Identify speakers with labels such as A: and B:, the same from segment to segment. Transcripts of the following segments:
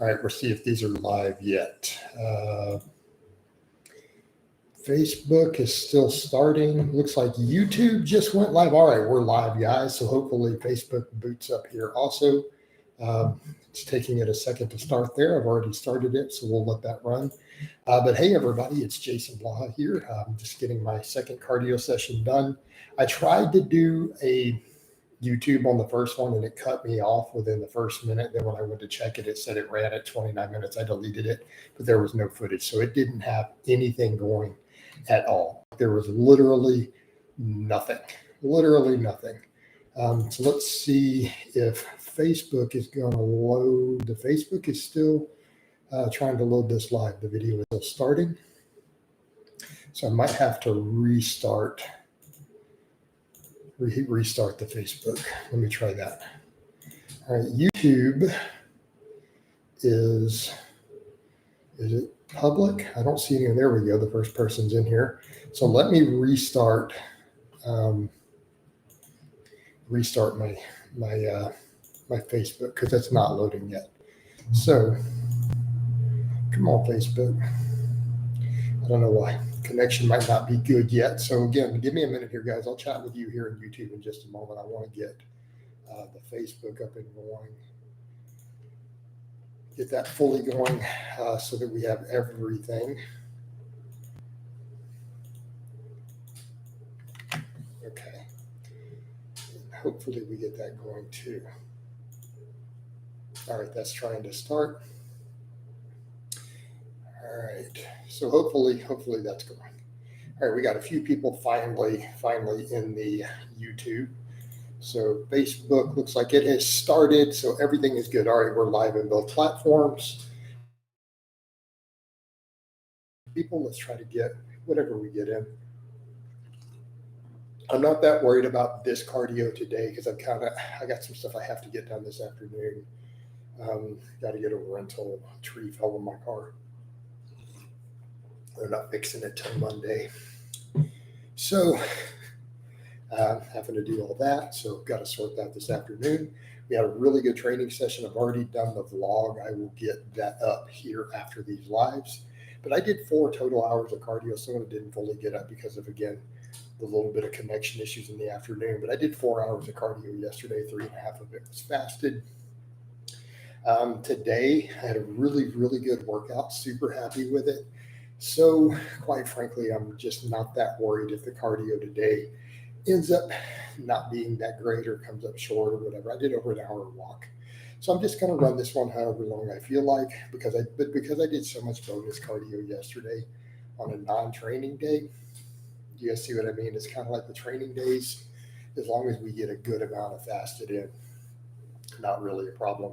A: All right, we'll see if these are live yet. Facebook is still starting. Looks like YouTube just went live. All right, we're live, guys. So hopefully Facebook boots up here also. It's taking it a second to start there. I've already started it, so we'll let that run. But hey, everybody, it's Jason Blaha here. I'm just getting my second cardio session done. I tried to do a YouTube on the first one and it cut me off within the first minute. Then when I went to check it, it said it ran at 29 minutes. I deleted it, but there was no footage. So it didn't have anything going at all. There was literally nothing, literally nothing. So let's see if Facebook is going to load. The Facebook is still trying to load this live. The video is still starting. So I might have to restart the Facebook. Let me try that. All right, YouTube is it public? I don't see any. There we go. The first person's in here. So let me restart my Facebook because it's not loading yet. So come on, Facebook. I don't know why. Connection might not be good yet. So again, give me a minute here, guys. I'll chat with you here on YouTube in just a moment. I want to get the Facebook up and going. Get that fully going so that we have everything. Okay. Hopefully we get that going too. All right, that's trying to start. All right, so hopefully that's going. All right, we got a few people finally in the YouTube. So Facebook looks like it has started, so everything is good. All right, we're live in both platforms. People, let's try to get whatever we get in. I'm not that worried about this cardio today because I got some stuff I have to get done this afternoon. Got to get a rental. A tree fell in my car. They're not fixing it till Monday. So having to do all that. So got to sort that this afternoon. We had a really good training session. I've already done the vlog. I will get that up here after these lives. But I did 4 total hours of cardio. Some of it didn't fully get up because of, again, the little bit of connection issues in the afternoon. But I did 4 hours of cardio yesterday. 3.5 of it was fasted. Today, I had a really, really good workout. Super happy with it. So quite frankly, I'm just not that worried if the cardio today ends up not being that great or comes up short or whatever. I did over an hour walk. So I'm just going to run this one however long I feel like because I did so much bonus cardio yesterday on a non-training day. You guys see what I mean? It's kind of like the training days. As long as we get a good amount of fasted in, not really a problem.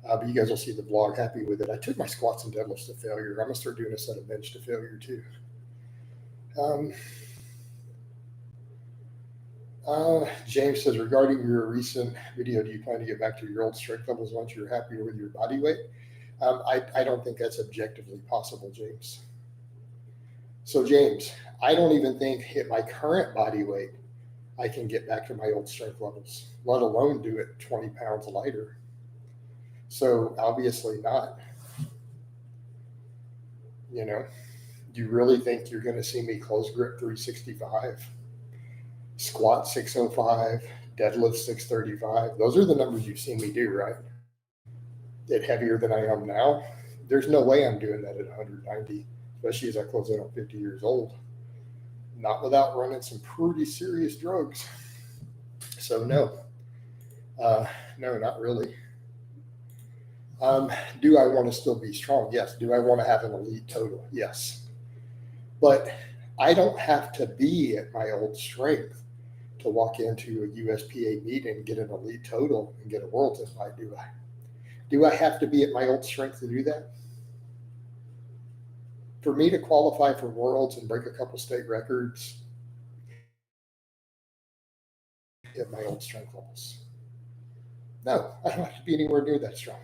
A: But you guys will see the vlog. Happy with it. I took my squats and deadlifts to failure. I'm going to start doing a set of bench to failure too. James says, regarding your recent video, do you plan to get back to your old strength levels once you're happier with your body weight? I don't think that's objectively possible, James. So James, I don't even think at my current body weight, I can get back to my old strength levels, let alone do it 20 pounds lighter. So obviously not. You know, do you really think you're going to see me close grip 365, squat 605, deadlift 635? Those are the numbers you've seen me do, right? At heavier than I am now. There's no way I'm doing that at 190, especially as I close in on 50 years old. Not without running some pretty serious drugs. So no, not really. Do I want to still be strong? Yes. Do I want to have an elite total? Yes. But I don't have to be at my old strength to walk into a USPA meeting and get an elite total and get a world's invite, do I? Do I have to be at my old strength to do that? For me to qualify for worlds and break a couple state records at my old strength levels. No, I don't have to be anywhere near that strong.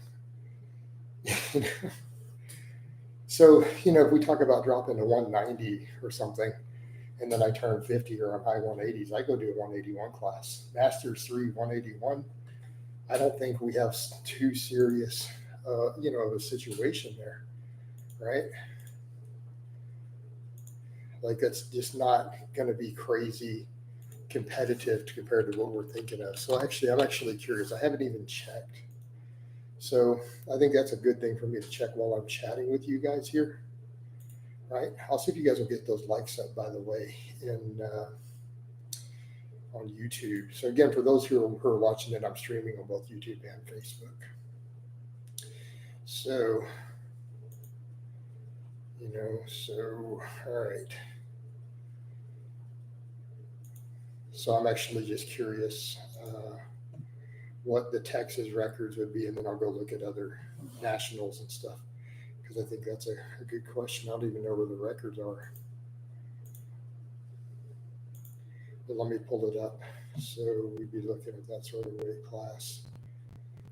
A: So, if we talk about dropping to 190 or something, and then I turn 50 or I'm high 180s, I go do a 181 class. Masters 3, 181. I don't think we have too serious of a situation there, right? Like that's just not going to be crazy competitive compared to what we're thinking of. So I'm actually curious. I haven't even checked. So I think that's a good thing for me to check while I'm chatting with you guys here, right? I'll see if you guys will get those likes up, by the way, on YouTube. So again, for those who are watching it, I'm streaming on both YouTube and Facebook. So, all right. So I'm actually just curious what the Texas records would be, and then I'll go look at other nationals and stuff, because I think that's a good question. I don't even know where the records are. But let me pull it up. So we'd be looking at that sort of weight class.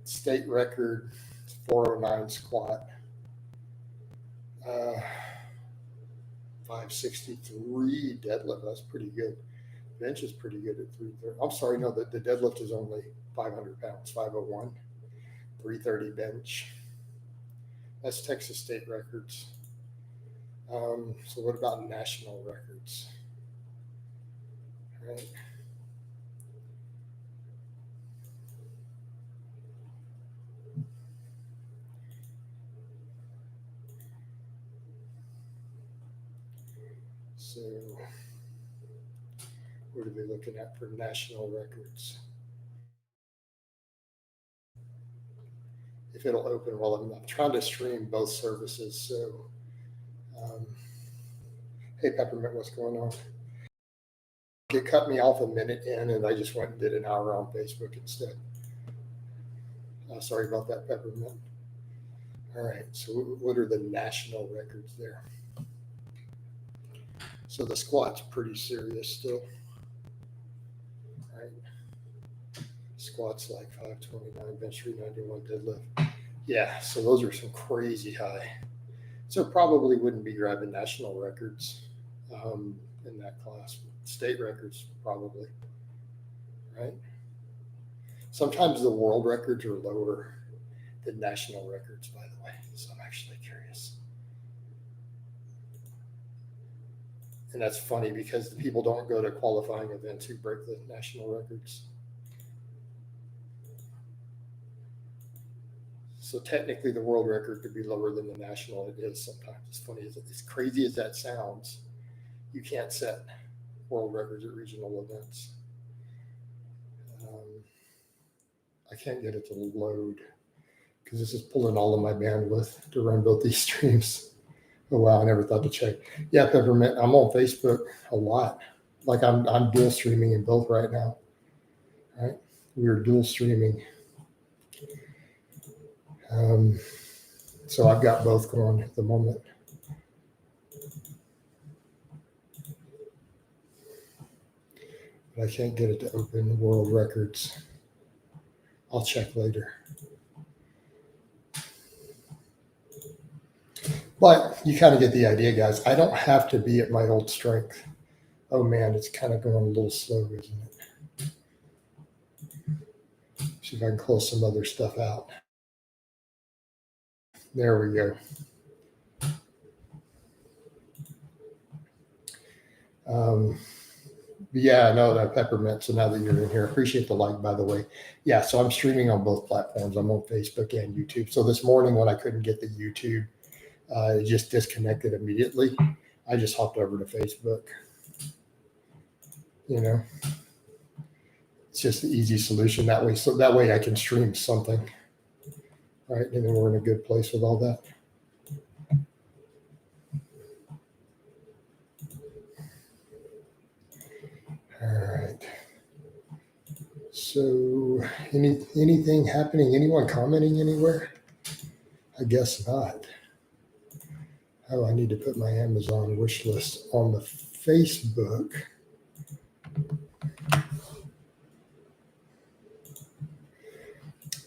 A: State record, 409 squat. 563 deadlift. That's pretty good. Bench is pretty good at 330. I'm sorry, no, the deadlift is only 500 pounds, 501. 330 bench. That's Texas state records. So what about national records? Right. So what are we looking at for national records? If it'll open while I'm trying to stream both services. So, hey, Peppermint, what's going on? It cut me off a minute in, and I just went and did an hour on Facebook instead. Sorry about that, Peppermint. All right, so what are the national records there? So the squat's pretty serious still, right? Squat's like 529, bench 391, deadlift. Yeah, so those are some crazy high. So probably wouldn't be grabbing national records in that class. State records probably, right? Sometimes the world records are lower than national records, by the way. So I'm actually curious. And that's funny because the people don't go to qualifying events who break the national records. So technically the world record could be lower than the national. It is sometimes. It's funny. As crazy as that sounds, you can't set world records at regional events. I can't get it to load because this is pulling all of my bandwidth to run both these streams. Oh wow, I never thought to check. Yeah, Peppermint, I'm on Facebook a lot. Like I'm dual streaming in both right now. Right? We're dual streaming. So I've got both going at the moment. But I can't get it to open world records. I'll check later. But you kind of get the idea, guys. I don't have to be at my old strength. Oh man, it's kind of going a little slow, isn't it? See if I can close some other stuff out. There we go. Yeah, no, that Peppermint. So now that you're in here, appreciate the like, by the way. Yeah, so I'm streaming on both platforms. I'm on Facebook and YouTube. So this morning when I couldn't get the YouTube, it just disconnected immediately. I just hopped over to Facebook. It's just the easy solution that way. So that way I can stream something, right? And then we're in a good place with all that. All right. So anything happening? Anyone commenting anywhere? I guess not. Oh, I need to put my Amazon wish list on the Facebook.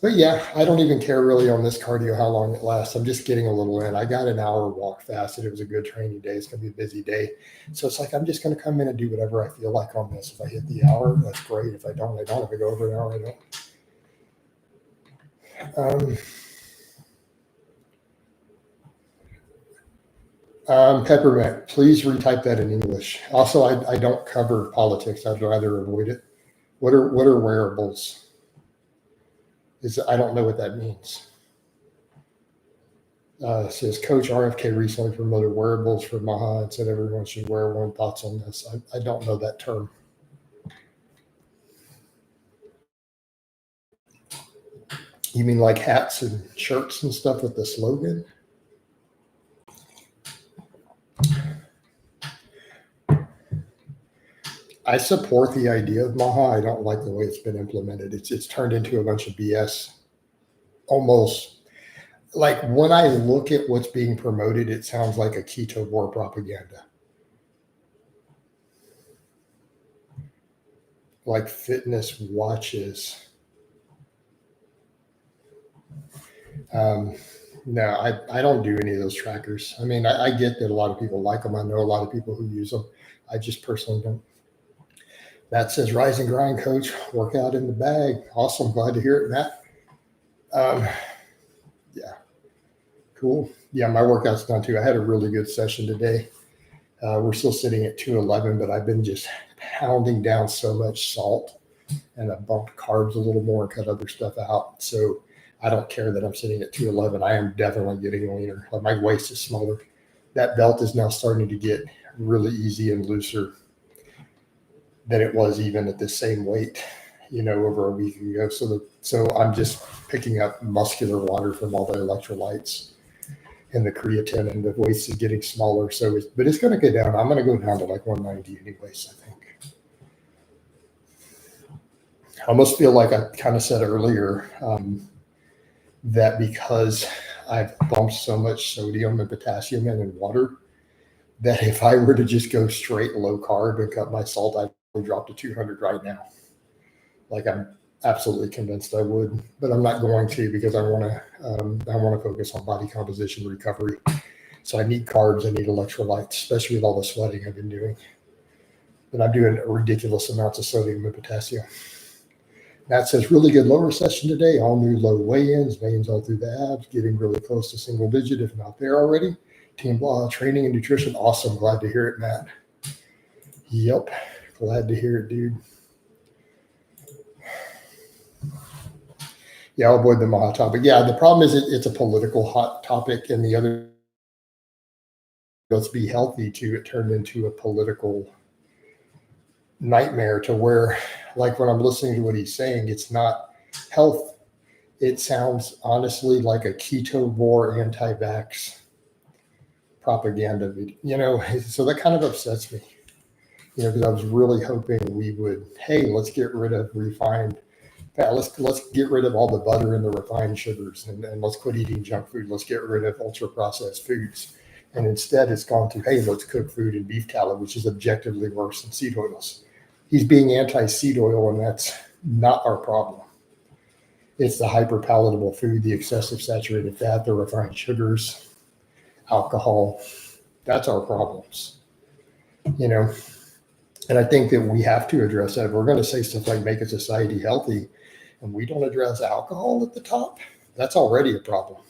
A: But yeah, I don't even care really on this cardio how long it lasts. I'm just getting a little in. I got an hour walk fasted. It was a good training day. It's going to be a busy day. So it's like I'm just going to come in and do whatever I feel like on this. If I hit the hour, that's great. If I don't, I don't. If I go over an hour, I don't. Peppermint, please retype that in English. Also, I don't cover politics. I'd rather avoid it. What are wearables? I don't know what that means. Says Coach RFK recently promoted wearables for Maha and said everyone should wear one. Thoughts on this? I don't know that term. You mean like hats and shirts and stuff with the slogan? I support the idea of Maha. I don't like the way it's been implemented. It's turned into a bunch of BS. Almost like when I look at what's being promoted, it sounds like a keto war propaganda. Like fitness watches. No, I don't do any of those trackers. I mean, I get that a lot of people like them. I know a lot of people who use them. I just personally don't. Matt says, rise and grind, coach. Workout in the bag. Awesome. Glad to hear it, Matt. Yeah. Cool. Yeah, my workout's done too. I had a really good session today. We're still sitting at 211, but I've been just pounding down so much salt, and I bumped carbs a little more and cut other stuff out. So I don't care that I'm sitting at 211. I am definitely getting leaner. Like my waist is smaller. That belt is now starting to get really easy and looser than it was even at the same weight, over a week ago. So I'm just picking up muscular water from all the electrolytes and the creatine, and the waist is getting smaller. But it's going to go down. I'm going to go down to like 190 anyways, I think. I almost feel like I kind of said earlier that because I've bumped so much sodium and potassium in water, that if I were to just go straight low carb and cut my salt, I'd probably drop to 200 right now. Like I'm absolutely convinced I would, but I'm not going to because I want to focus on body composition recovery. So I need carbs, I need electrolytes, especially with all the sweating I've been doing. But I'm doing ridiculous amounts of sodium and potassium. Matt says, really good lower session today. All new low weigh-ins, veins all through the abs, getting really close to single digit, if not there already. Team Blaha, training and nutrition. Awesome. Glad to hear it, Matt. Yep. Glad to hear it, dude. Yeah, I'll avoid the Maha topic. Yeah, the problem is it's a political hot topic, and the other, let's be healthy too, it turned into a political nightmare to where, like when I'm listening to what he's saying, it's not health. It sounds honestly like a keto war anti-vax propaganda video, so that kind of upsets me, because I was really hoping we would, hey, let's get rid of refined fat. Let's get rid of all the butter and the refined sugars, and let's quit eating junk food. Let's get rid of ultra processed foods. And instead it's gone to, hey, let's cook food in beef tallow, which is objectively worse than seed oils. He's being anti-seed oil, and that's not our problem. It's the hyper-palatable food, the excessive saturated fat, the refined sugars, alcohol. That's our problems, And I think that we have to address that. If we're going to say stuff like make a society healthy, and we don't address alcohol at the top, that's already a problem,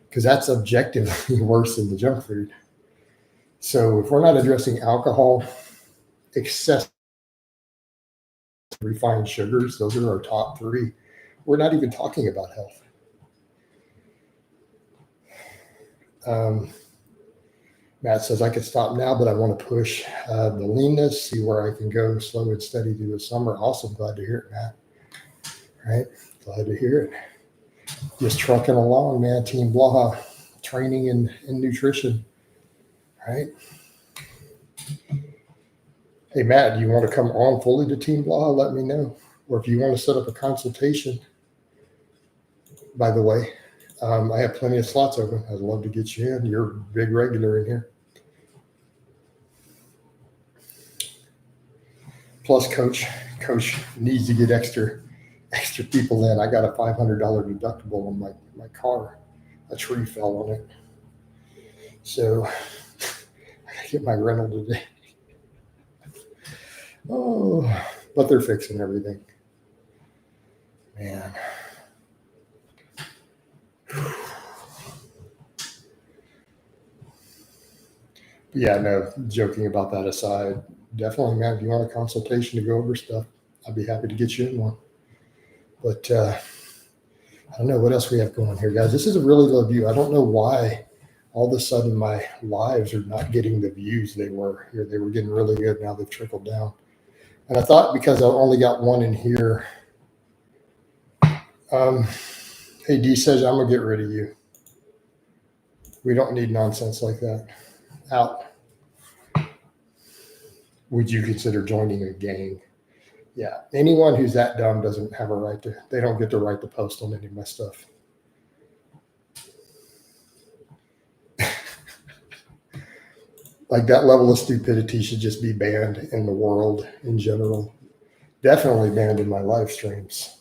A: because that's objectively worse than the junk food. So if we're not addressing alcohol, excessive refined sugars, those are our top three, we're not even talking about health. Matt says, I could stop now, but I want to push the leanness, see where I can go slow and steady through the summer. Awesome. Glad to hear it, Matt. Right? Glad to hear it. Just trucking along, man. Team Blaha, training and nutrition. Right? Hey, Matt, do you want to come on fully to Team Blaha? Let me know. Or if you want to set up a consultation, by the way, I have plenty of slots open. I'd love to get you in. You're a big regular in here. Plus, coach needs to get extra people in. I got a $500 deductible on my car. A tree fell on it. So I gotta get my rental today. Oh, but they're fixing everything. Man. Yeah, no, joking about that aside, definitely, man, if you want a consultation to go over stuff, I'd be happy to get you in one. But I don't know what else we have going here, guys. This is a really low view. I don't know why all of a sudden my lives are not getting the views they were here. They were getting really good. Now they've trickled down. And I thought because I only got one in here, hey, D says, I'm going to get rid of you. We don't need nonsense like that. Out. Would you consider joining a gang? Yeah. Anyone who's that dumb doesn't have a right to, they don't get the right to post on any of my stuff. Like that level of stupidity should just be banned in the world in general. Definitely banned in my live streams.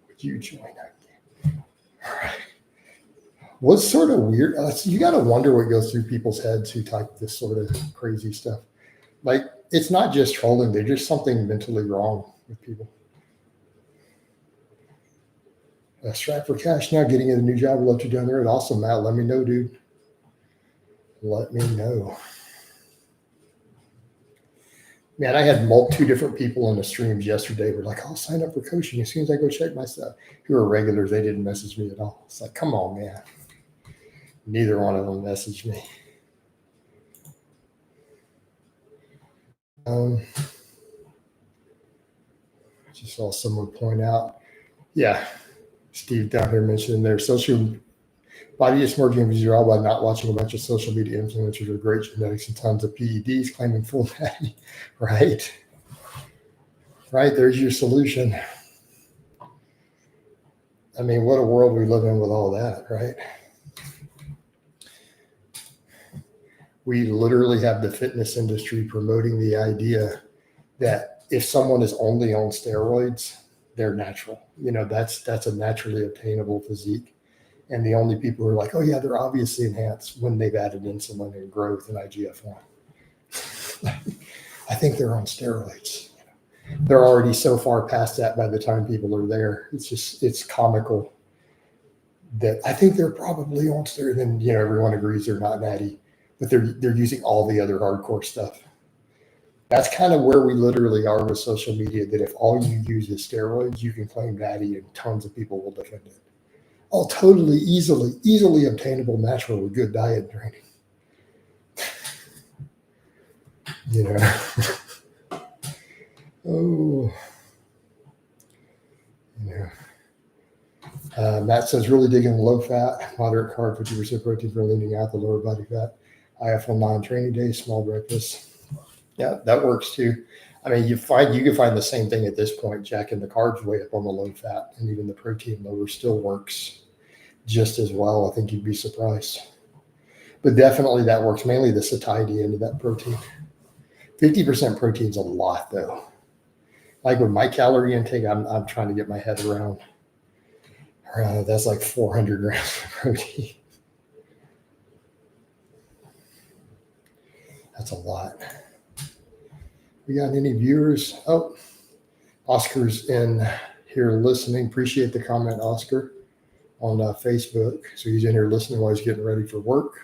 A: Would you join that game? All right. What's sort of weird, you got to wonder what goes through people's heads who type this sort of crazy stuff. Like, it's not just trolling. There's just something mentally wrong with people. Strapped for cash now, getting in a new job. Love you down there. Awesome, Matt. Let me know, dude. Let me know. Man, I had 2 different people in the streams yesterday who were like, I'll sign up for coaching as soon as I go check my stuff. Who are regulars. They didn't message me at all. It's like, come on, man. Neither one of them messaged me. Just saw someone point out. Yeah, Steve down here mentioned their social body dysmorphia is all by not watching a bunch of social media influencers with great genetics and tons of PEDs claiming full daddy. Right. Right. There's your solution. I mean, what a world we live in with all that, right? We literally have the fitness industry promoting the idea that if someone is only on steroids, they're natural. You know, that's a naturally obtainable physique. And the only people who are like, oh yeah, they're obviously enhanced when they've added insulin and growth and IGF-1. I think they're on steroids. They're already so far past that by the time people are there. It's comical that I think they're probably on steroids. And everyone agrees they're not natty, but they're using all the other hardcore stuff. That's kind of where we literally are with social media, that if all you use is steroids, you can claim natty and tons of people will defend it. All totally easily obtainable, natural with good diet and training. Oh, Matt says, really digging low fat, moderate carb, 50% protein for leaning out the lower body fat. IF on non-training days, small breakfast. Yeah, that works too. I mean, you can find the same thing at this point, jacking the carbs way up on the low fat, and even the protein lower still works just as well. I think you'd be surprised. But definitely that works, mainly the satiety into that protein. 50% protein's a lot though. Like with my calorie intake, I'm trying to get my head around. That's like 400 grams of protein. That's a lot. We got any viewers? Oh, Oscar's in here listening. Appreciate the comment, Oscar, on Facebook. So he's in here listening while he's getting ready for work.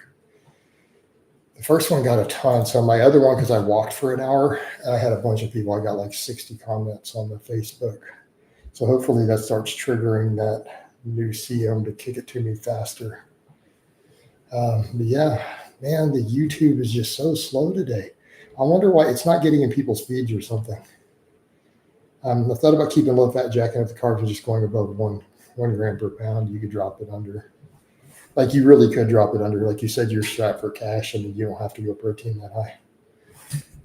A: The first one got a ton. So my other one, because I walked for an hour, I had a bunch of people. I got like 60 comments on the Facebook. So hopefully that starts triggering that new CM to kick it to me faster. But yeah, man, the YouTube is just so slow today. I wonder why it's not getting in people's feeds or something. I thought about keeping low fat, jacking up the carbs and just going above one gram per pound. You could drop it under. Like you really could drop it under. Like you said, you're strapped for cash and you don't have to go protein that high.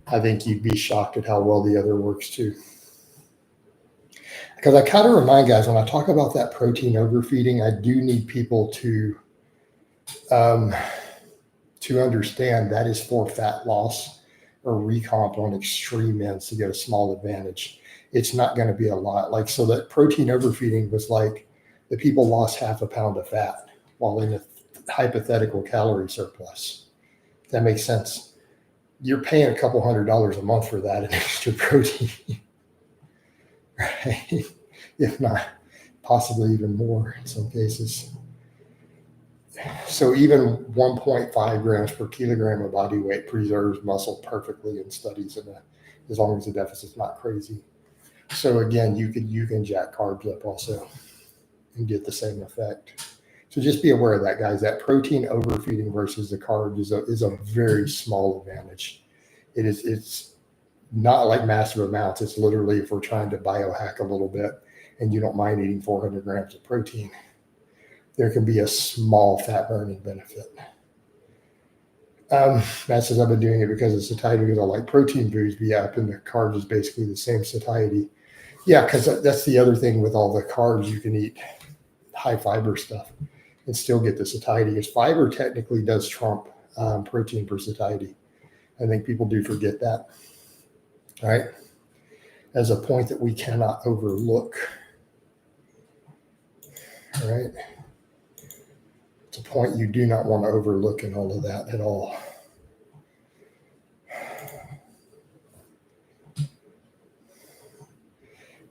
A: I think you'd be shocked at how well the other works too. Because I kind of remind guys, when I talk about that protein overfeeding, I do need people to understand that is for fat loss or recomp on extreme ends to get a small advantage. It's not going to be a lot. Like, so that protein overfeeding was like the people lost half a pound of fat while in a hypothetical calorie surplus. That makes sense. You're paying a couple $100s a month for that in extra protein, right? If not, possibly even more in some cases. So even 1.5 grams per kilogram of body weight preserves muscle perfectly in studies, as long as the deficit's not crazy. So again, you can jack carbs up also and get the same effect. So just be aware of that, guys. That protein overfeeding versus the carbs is a very small advantage. It's not like massive amounts. It's literally if we're trying to biohack a little bit and you don't mind eating 400 grams of protein, there can be a small fat burning benefit. Matt says, I've been doing it because of satiety because I like protein foods, but yeah, and the carbs is basically the same satiety. Yeah, because that's the other thing with all the carbs, you can eat high fiber stuff and still get the satiety. Is fiber technically does trump protein for satiety. I think people do forget that, right? As a point that we cannot overlook, right? It's a point you do not want to overlook in all of that at all.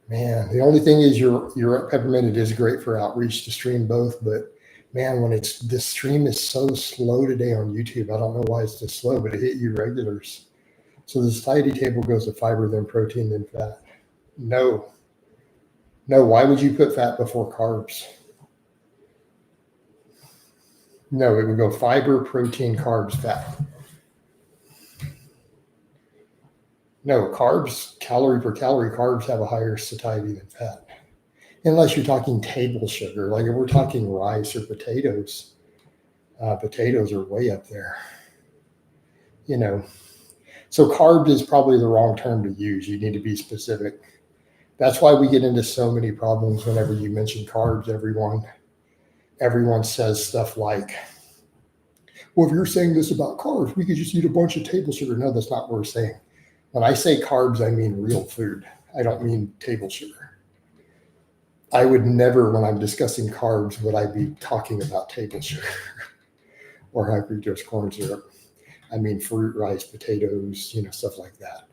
A: Man, the only thing is your peppermint is great for outreach to stream both, but man, when this stream is so slow today on YouTube, I don't know why it's this slow, but it hit you regulars. So the satiety table goes to fiber, then protein, then fat. No. Why would you put fat before carbs? No, it would go fiber, protein, carbs, fat. No, carbs, calorie per calorie, carbs have a higher satiety than fat. Unless you're talking table sugar, like if we're talking rice or potatoes, potatoes are way up there. So carb is probably the wrong term to use. You need to be specific. That's why we get into so many problems whenever you mention carbs. Everyone says stuff like, well, if you're saying this about carbs, we could just eat a bunch of table sugar. No, that's not what we're saying. When I say carbs, I mean real food. I don't mean table sugar. I would never, when I'm discussing carbs, would I be talking about table sugar or high fructose corn syrup. I mean fruit, rice, potatoes, stuff like that.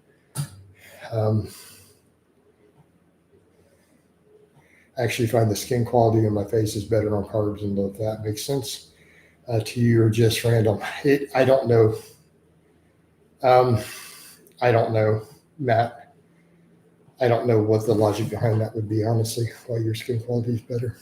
A: I actually find the skin quality on my face is better on carbs and low fat. Makes sense to you or just random? I don't know. I don't know, Matt. I don't know what the logic behind that would be, honestly, why your skin quality is better.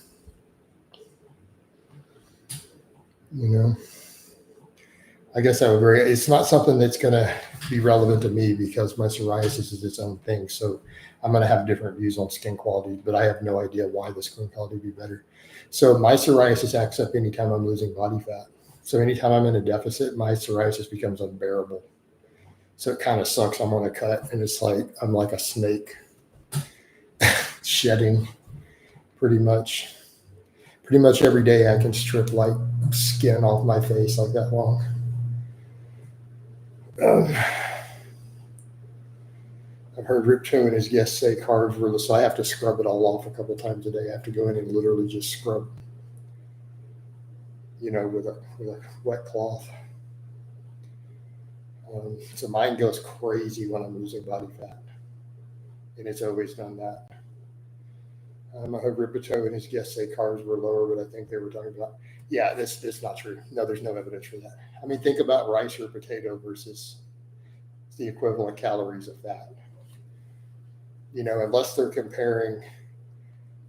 A: I guess I would agree. It's not something that's going to be relevant to me because my psoriasis is its own thing. So I'm going to have different views on skin quality, but I have no idea why the skin quality would be better. So my psoriasis acts up anytime I'm losing body fat. So anytime I'm in a deficit, my psoriasis becomes unbearable. So it kind of sucks. I'm on a cut and it's like I'm like a snake shedding pretty much every day. I can strip like skin off my face like that long. I've heard Rip Cho and his guests say carbs were so I have to scrub it all off a couple times a day. I have to go in and literally just scrub, with a wet cloth. So mine goes crazy when I'm losing body fat, and it's always done that. I heard Rip Cho and his guests say carbs were lower, but I think they were talking about, yeah, that's not true. No, there's no evidence for that. I mean, think about rice or potato versus the equivalent calories of fat. Unless they're comparing,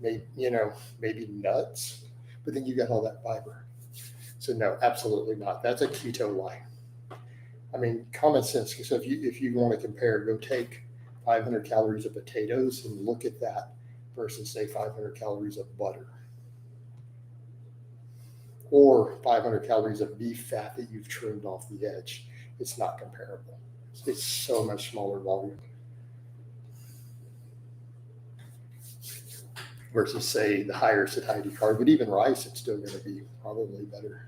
A: maybe nuts, but then you got all that fiber. So no, absolutely not. That's a keto lie. I mean, common sense. So if you want to compare, go take 500 calories of potatoes and look at that versus say 500 calories of butter or 500 calories of beef fat that you've trimmed off the edge. It's not comparable. It's so much smaller volume. Versus say the higher satiety carb, but even rice, it's still going to be probably better.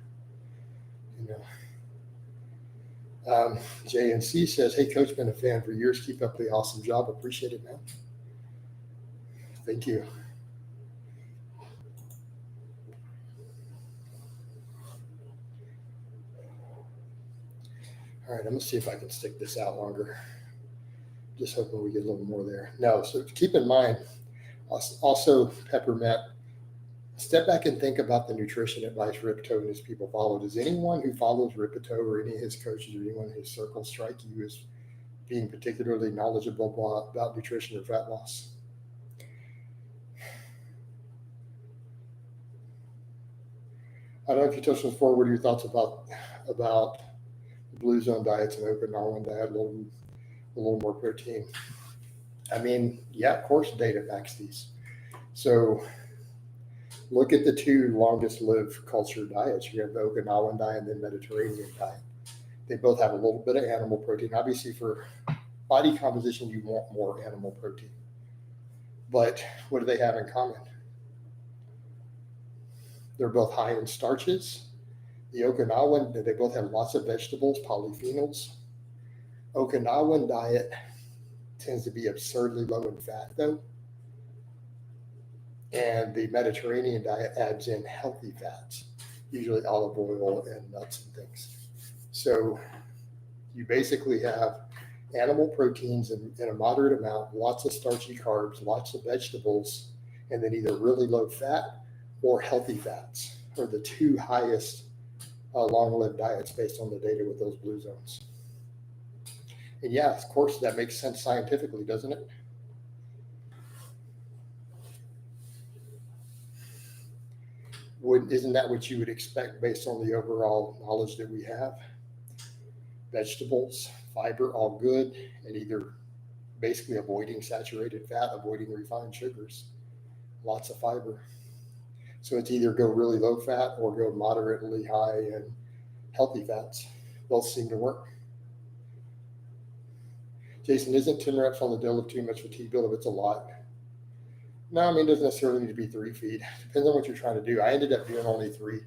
A: JNC says, "Hey, coach, been a fan for years. Keep up the awesome job. Appreciate it, man. Thank you." All right, I'm gonna see if I can stick this out longer. Just hoping we get a little more there. No, so keep in mind, also peppermint step back and think about the nutrition advice Ripto and his people follow. Does anyone who follows Ripto or any of his coaches or anyone in his circle strike you as being particularly knowledgeable about nutrition or fat loss? I don't know if you touched on before. What are your thoughts about blue zone diets and Okinawan diet? A little more protein. I mean, yeah, of course, data backs these. So look at the two longest lived culture diets. You have the Okinawan diet and the Mediterranean diet. They both have a little bit of animal protein. Obviously, for body composition, you want more animal protein. But what do they have in common? They're both high in starches. The Okinawan, they both have lots of vegetables, polyphenols. Okinawan diet tends to be absurdly low in fat, though. And the Mediterranean diet adds in healthy fats, usually olive oil and nuts and things. So you basically have animal proteins in a moderate amount, lots of starchy carbs, lots of vegetables, and then either really low fat or healthy fats are the two highest long-lived diets based on the data with those blue zones. And yeah, of course, that makes sense scientifically, doesn't it? Isn't that what you would expect based on the overall knowledge that we have? Vegetables, fiber, all good, and either basically avoiding saturated fat, avoiding refined sugars, lots of fiber. So it's either go really low fat or go moderately high and healthy fats. Both seem to work. Jason, isn't 10 reps on the deadlift too much fatigue build if it's a lot? No, I mean, it doesn't necessarily need to be 3 feet. Depends on what you're trying to do. I ended up doing only 3.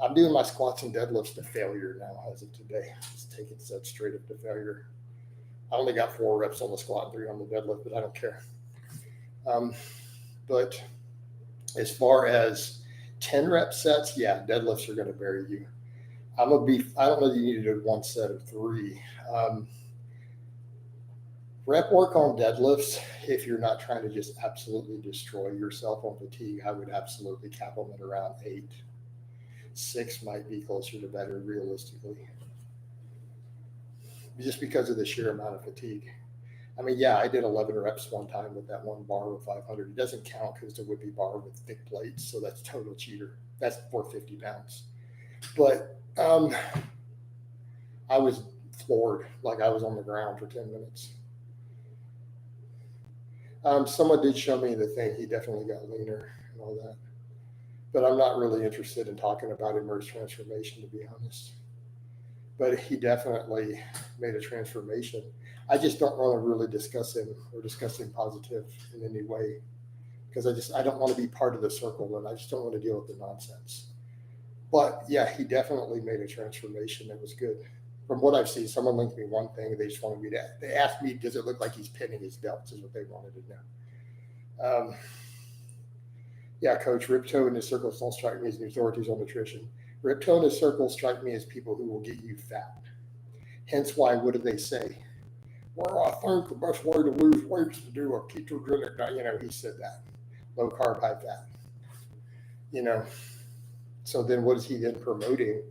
A: I'm doing my squats and deadlifts to failure now as of today. Just taking sets straight up to failure. I only got 4 reps on the squat and 3 on the deadlift, but I don't care. But as far as 10 rep sets, yeah, deadlifts are going to bury you. I don't know that you need to do 1 set of 3. Rep work on deadlifts, if you're not trying to just absolutely destroy yourself on fatigue, I would absolutely cap them at around 8. 6 might be closer to better realistically, just because of the sheer amount of fatigue. I mean, yeah, I did 11 reps one time with that one bar with 500. It doesn't count because it would be bar with thick plates, so that's total cheater. That's 450 pounds. But I was floored, like I was on the ground for 10 minutes. Someone did show me the thing. He definitely got leaner and all that. But I'm not really interested in talking about immersed transformation, to be honest. But he definitely made a transformation. I just don't want to really discuss him or discuss him positive in any way, because I don't want to be part of the circle, and I just don't want to deal with the nonsense. But yeah, he definitely made a transformation that was good. From what I've seen, someone linked me one thing. They just wanted me to. They asked me, "Does it look like he's pinning his delts?" Is what they wanted to know. Yeah, Coach, Ripto and his circles don't strike me as the authorities on nutrition. Ripto and his circles strike me as people who will get you fat. Hence why, what do they say? Well, I think the best way to lose weight is to do a ketogenic diet. He said that. Low carb, high fat. So then what is he then promoting?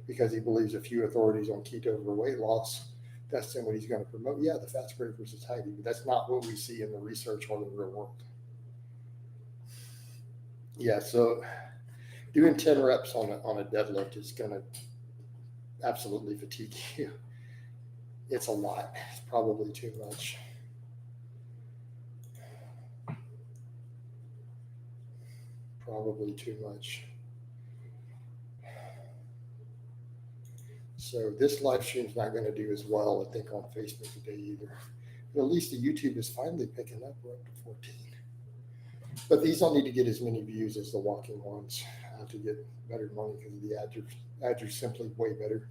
A: Because he believes a few authorities on keto for weight loss, that's then what he's going to promote. Yeah, the fat's great for satiety, but that's not what we see in the research or the real world. Yeah, so doing 10 reps on a deadlift is going to absolutely fatigue you. It's a lot. It's probably too much. Probably too much. So this live stream is not going to do as well, I think, on Facebook today either. But at least the YouTube is finally picking up. We're up to 14. But these don't need to get as many views as the walking ones to get better money, because the ads are simply way better.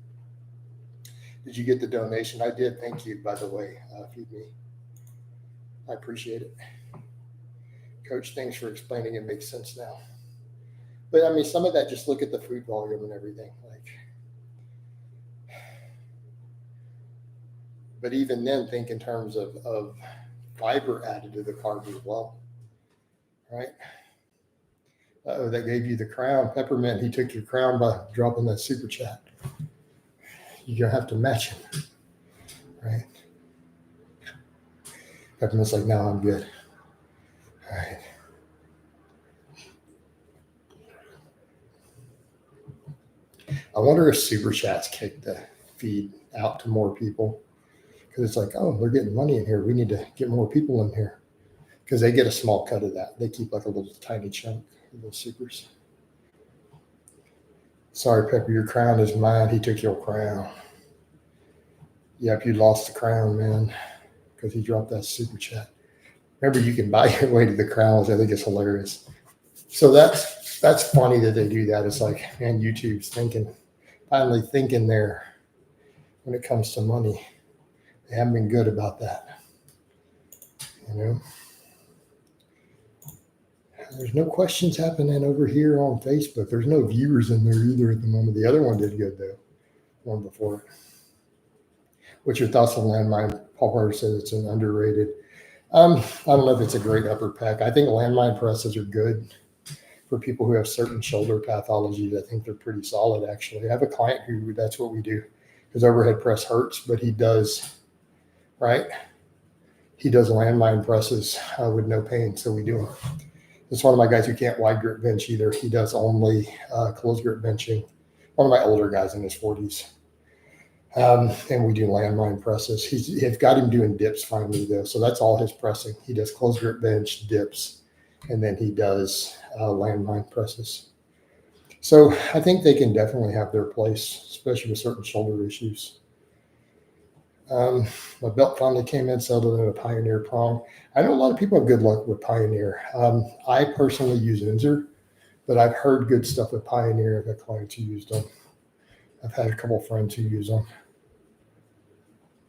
A: Did you get the donation? I did. Thank you, by the way. Feed me. I appreciate it. Coach, thanks for explaining. It makes sense now. But I mean, some of that, just look at the food volume and everything. But even then, think in terms of fiber added to the carbs as well, right? Uh-oh, that gave you the crown. Peppermint, he took your crown by dropping that super chat. You're going to have to match him, right? Peppermint's like, no, I'm good. All right. I wonder if super chats kick the feed out to more people, because it's like, oh, they're getting money in here. We need to get more people in here, because they get a small cut of that. They keep like a little tiny chunk of those supers. Sorry, Pepper, your crown is mine. He took your crown. Yep, you lost the crown, man, because he dropped that super chat. Remember, you can buy your way to the crown, which I think is hilarious. So that's funny that they do that. It's like, man, YouTube's finally thinking there when it comes to money. They haven't been good about that. You know? There's no questions happening over here on Facebook. There's no viewers in there either at the moment. The other one did good, though, one before it. What's your thoughts on landmine? Paul Carter says it's an underrated. I don't know if it's a great upper pec. I think landmine presses are good for people who have certain shoulder pathologies. I think they're pretty solid, actually. I have a client who that's what we do. His overhead press hurts, but he does, right? He does landmine presses with no pain, so we do them. It's one of my guys who can't wide grip bench either. He does only closed grip benching. One of my older guys in his 40s. And we do landmine presses. He's got him doing dips finally, though. So that's all his pressing. He does closed grip bench, dips, and then he does landmine presses. So I think they can definitely have their place, especially with certain shoulder issues. My belt finally came in, settled in a Pioneer prong. I know a lot of people have good luck with Pioneer. I personally use Inzer, but I've heard good stuff with Pioneer. I've had clients who used them. I've had a couple of friends who use them.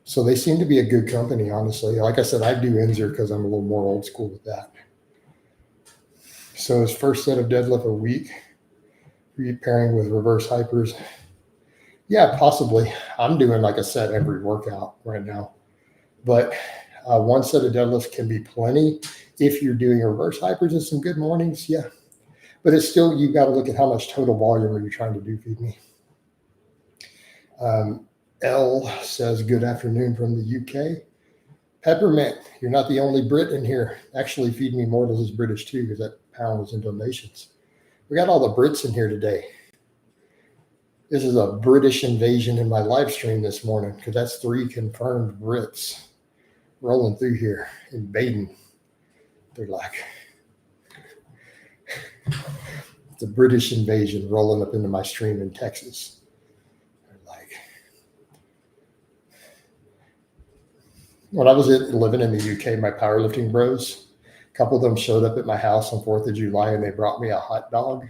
A: So they seem to be a good company, honestly. Like I said, I do Inzer because I'm a little more old school with that. So his first set of deadlift a week, pairing with reverse hypers. Yeah, possibly. I'm doing like a set every workout right now. But one set of deadlifts can be plenty. If you're doing reverse hypers and some good mornings, yeah. But it's still, you got to look at how much total volume are you trying to do, feed me. L says, good afternoon from the UK. Peppermint, you're not the only Brit in here. Actually, Feed Me Mortals is British too, because that pound was in donations. We got all the Brits in here today. This is a British invasion in my live stream this morning, because that's 3 confirmed Brits rolling through here, invading. They're like, it's a British invasion rolling up into my stream in Texas. When I was living in the UK, my powerlifting bros, a couple of them showed up at my house on 4th of July, and they brought me a hot dog,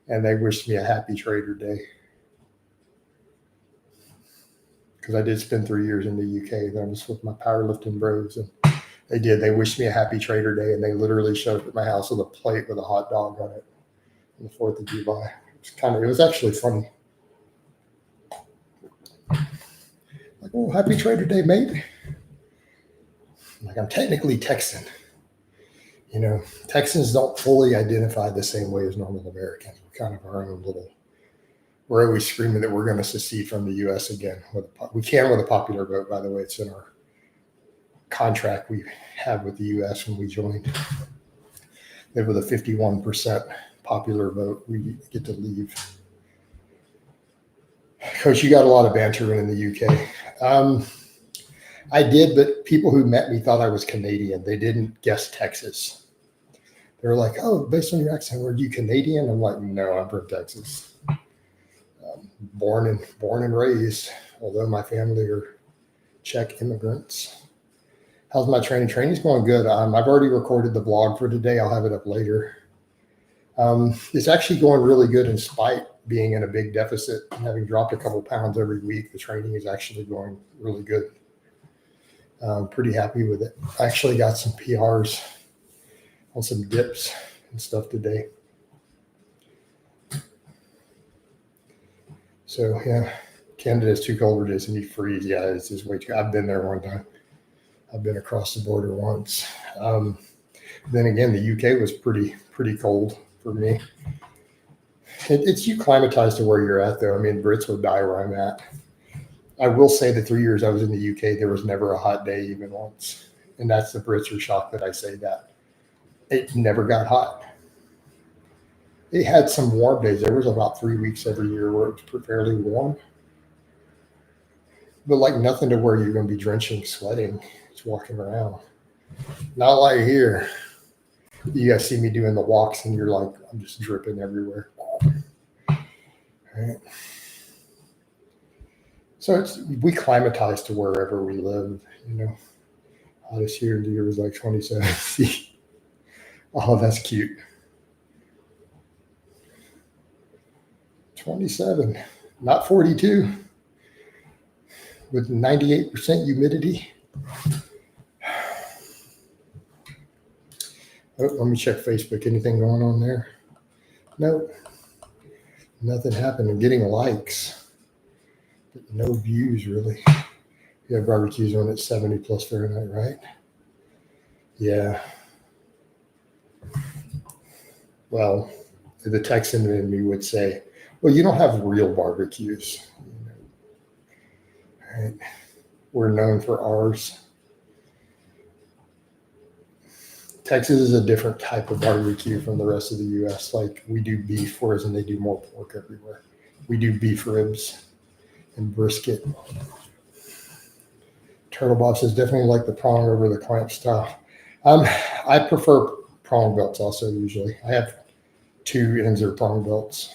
A: and they wished me a happy Trader Day. Because I did spend 3 years in the UK. That was with my powerlifting bros, and they wished me a happy Trader Day, and they literally showed up at my house with a plate with a hot dog on it on the 4th of July. It was actually funny. Like, oh, happy Trader Day, mate. Like, I'm technically Texan. You know, Texans don't fully identify the same way as normal Americans. We're kind of our own little, we're always screaming that we're going to secede from the U.S. again. We can with a popular vote, by the way. It's in our contract we have with the U.S. when we joined. That with a 51% popular vote, we get to leave. Coach, you got a lot of banter in the UK. I did, but people who met me thought I was Canadian. They didn't guess Texas. They were like, oh, based on your accent, were you Canadian? I'm like, no, I'm from Texas. Born and raised, although my family are Czech immigrants. How's my training? Training's going good. I've already recorded the vlog for today. I'll have it up later. It's actually going really good in spite being in a big deficit and having dropped a couple pounds every week. The training is actually going really good. I'm pretty happy with it. I actually got some PRs on some dips and stuff today. So yeah, Canada is too cold for this and you freeze. Yeah, it's just way too. I've been there one time. I've been across the border once. Then again, the UK was pretty cold for me. It's you climatize to where you're at, though. I mean, Brits will die where I'm at. I will say the 3 years I was in the UK, there was never a hot day even once. And that's the Brits are shocked that I say that. It never got hot. It had some warm days. There was about 3 weeks every year where it was fairly warm. But like nothing to where you're going to be drenching, sweating, just walking around. Not like here. You guys see me doing the walks and you're like, I'm just dripping everywhere. Right. So we climatize to wherever we live, you know. Hottest here in the year was like 27. Oh, that's cute. 27, not 42, with 98% humidity. Oh, let me check Facebook. Anything going on there? Nope. Nothing happening. Getting likes, but no views really. You have barbecues on at 70 plus Fahrenheit, right? Yeah. Well, the Texan in me would say, well, you don't have real barbecues. Right? We're known for ours. Texas is a different type of barbecue from the rest of the U.S. Like we do beef, whereas they do more pork everywhere. We do beef ribs and brisket. Turtle Boss is definitely like the prong over the clamp style. I prefer prong belts also usually. I have 2 ends of prong belts.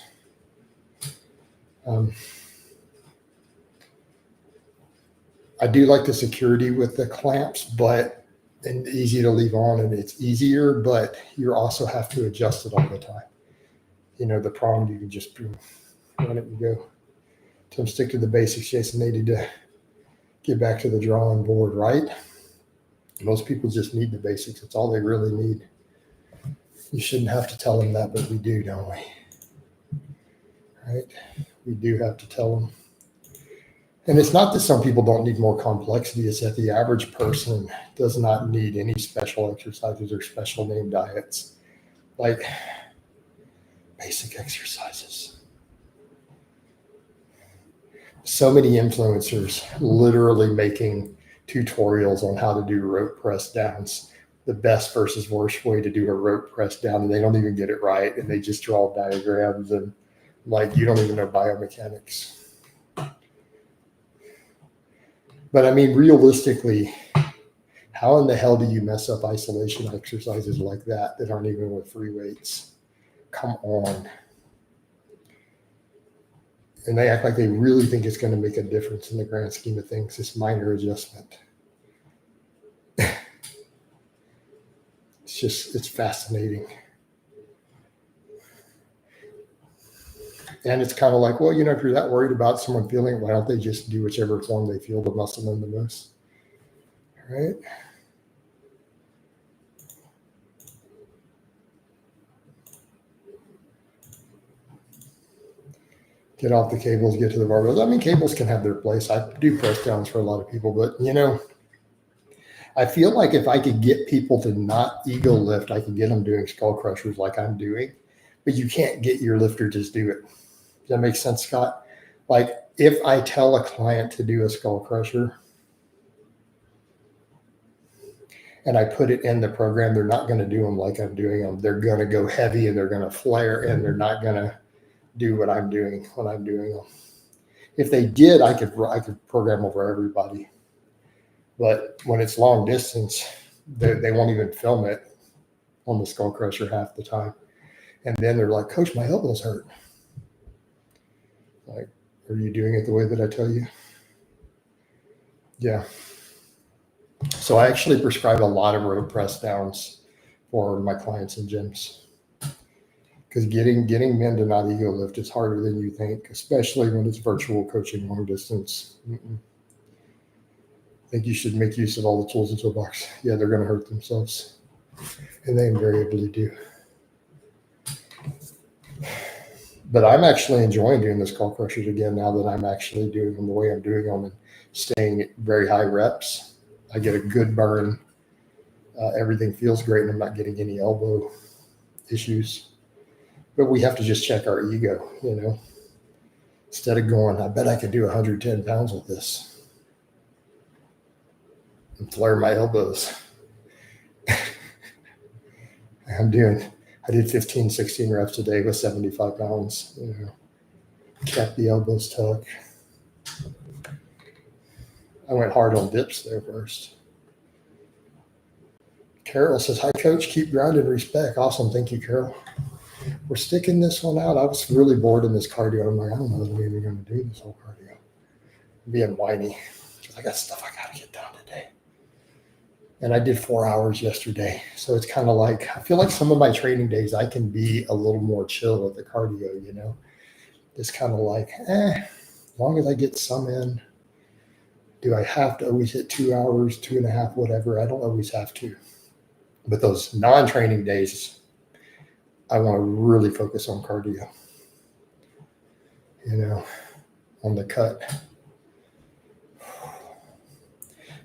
A: I do like the security with the clamps, and easy to leave on, and it's easier, but you also have to adjust it all the time. You know, the prong, you can just run it and go. So stick to the basics. Jason needed to get back to the drawing board, right? Most people just need the basics. It's all they really need. You shouldn't have to tell them that, but we do, don't we? Right? We do have to tell them. And it's not that some people don't need more complexity. It's that the average person does not need any special exercises or special name diets. Like basic exercises. So many influencers literally making tutorials on how to do rope press downs, the best versus worst way to do a rope press down, and they don't even get it right, and they just draw diagrams and like you don't even know biomechanics. But I mean, realistically, how in the hell do you mess up isolation exercises like that aren't even with free weights? Come on. And they act like they really think it's going to make a difference in the grand scheme of things, this minor adjustment. It's fascinating. And it's kind of like, well, you know, if you're that worried about someone feeling it, why don't they just do whichever form they feel the muscle in the most? Right? Get off the cables, get to the barbells. I mean, cables can have their place. I do press downs for a lot of people, but, you know, I feel like if I could get people to not ego lift, I could get them doing skull crushers like I'm doing, but you can't get your lifter to do it. Does that make sense, Scott? Like if I tell a client to do a skull crusher and I put it in the program, they're not going to do them like I'm doing them. They're going to go heavy and they're going to flare and they're not going to do what I'm doing when I'm doing them. If they did, I could program over everybody. But when it's long distance, they won't even film it on the skull crusher half the time. And then they're like, Coach, my elbows hurt. Like, are you doing it the way that I tell you? Yeah. So I actually prescribe a lot of rope press downs for my clients in gyms. Because getting men to not ego lift is harder than you think, especially when it's virtual coaching long distance. I think you should make use of all the tools in the toolbox. Yeah, they're going to hurt themselves. And they invariably do. But I'm actually enjoying doing the skull crushers again now that I'm actually doing them the way I'm doing them and staying at very high reps. I get a good burn. Everything feels great and I'm not getting any elbow issues. But we have to just check our ego, you know, instead of going, I bet I could do 110 pounds with this and flare my elbows. I did 15, 16 reps today with 75 pounds, you know, kept the elbows tucked. I went hard on dips there first. Carol says, hi, coach, keep grinding, respect. Awesome. Thank you, Carol. We're sticking this one out. I was really bored in this cardio. I'm like, I don't know if we're even going to do this whole cardio. I'm being whiny because I got stuff I got to get done today. And I did 4 hours yesterday. So it's kind of like, I feel like some of my training days, I can be a little more chill with the cardio, you know. It's kind of like, as long as I get some in. Do I have to always hit 2 hours, 2.5, whatever? I don't always have to. But those non-training days, I want to really focus on cardio, you know, on the cut.